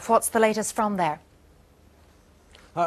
What's the latest from there?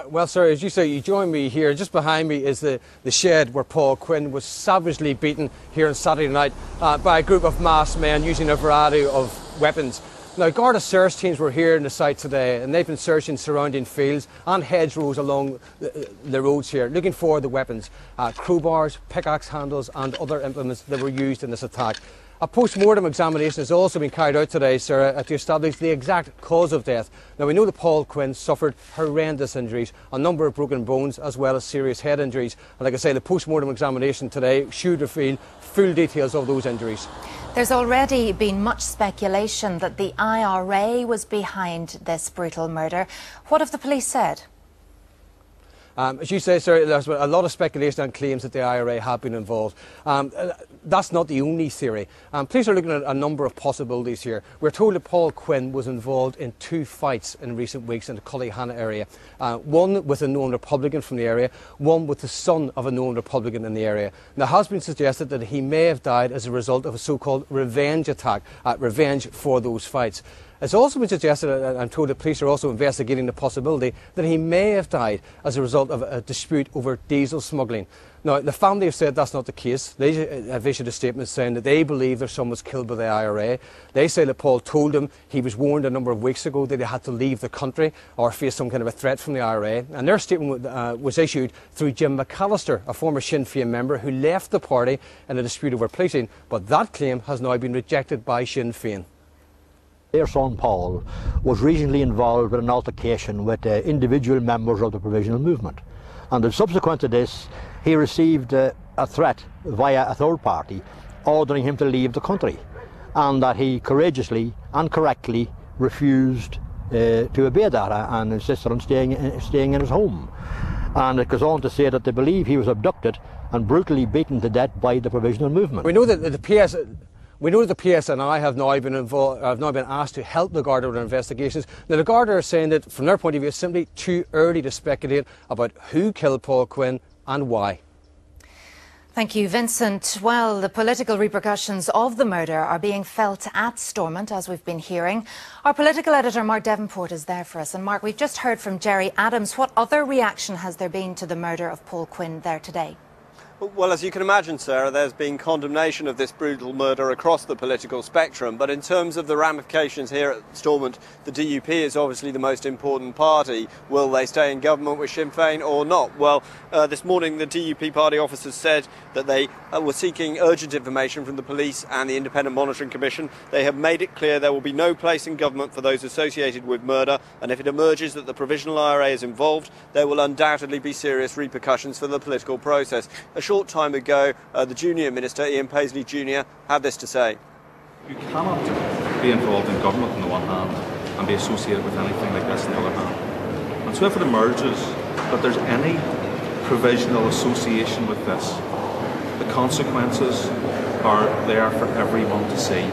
Well, sir, as you say, you join me here. Just behind me is the shed where Paul Quinn was savagely beaten here on Saturday night by a group of masked men using a variety of weapons. Now, Garda search teams were here in the site today, and they've been searching surrounding fields and hedgerows along the roads here, looking for the weapons, crowbars, pickaxe handles and other implements that were used in this attack. A post-mortem examination has also been carried out today, sir, to establish the exact cause of death. Now, we know that Paul Quinn suffered horrendous injuries, a number of broken bones as well as serious head injuries. And like I say, the post-mortem examination today should reveal full details of those injuries. There's already been much speculation that the IRA was behind this brutal murder. What have the police said? As you say, sir, there's a lot of speculation and claims that the IRA have been involved. That's not the only theory. Police are looking at a number of possibilities here. We're told that Paul Quinn was involved in 2 fights in recent weeks in the Cullyhanna area. One with a known Republican from the area, one with the son of a known Republican in the area. Now, it has been suggested that he may have died as a result of a so-called revenge attack, revenge for those fights. It's also been suggested, and I'm told that police are also investigating the possibility that he may have died as a result of a dispute over diesel smuggling. Now, the family have said that's not the case. They have issued a statement saying that they believe their son was killed by the IRA. They say that Paul told them he was warned a number of weeks ago that he had to leave the country or face some kind of a threat from the IRA. And their statement was issued through Jim McAllister, a former Sinn Fein member who left the party in a dispute over policing. But that claim has now been rejected by Sinn Fein. Their son Paul was recently involved with an altercation with individual members of the provisional movement, and subsequent to this he received a threat via a third party ordering him to leave the country, and that he courageously and correctly refused to obey that and insisted on staying in his home. And it goes on to say that they believe he was abducted and brutally beaten to death by the provisional movement. We know that the PSNI have now been asked to help the Garda with their investigations. Now, the Garda are saying that, from their point of view, it's simply too early to speculate about who killed Paul Quinn and why. Thank you, Vincent. Well, the political repercussions of the murder are being felt at Stormont, as we've been hearing. Our political editor, Mark Devonport, is there for us. And Mark, we've just heard from Jerry Adams. What other reaction has there been to the murder of Paul Quinn there today? Well, as you can imagine, Sarah, there's been condemnation of this brutal murder across the political spectrum. But in terms of the ramifications here at Stormont, the DUP is obviously the most important party. Will they stay in government with Sinn Fein or not? Well, this morning the DUP party officers said that they were seeking urgent information from the police and the Independent Monitoring Commission. They have made it clear there will be no place in government for those associated with murder, and if it emerges that the Provisional IRA is involved, there will undoubtedly be serious repercussions for the political process. A short time ago, the junior minister, Ian Paisley Jr., had this to say. You cannot be involved in government on the one hand and be associated with anything like this on the other hand. And so if it emerges that there's any provisional association with this, the consequences are there for everyone to see.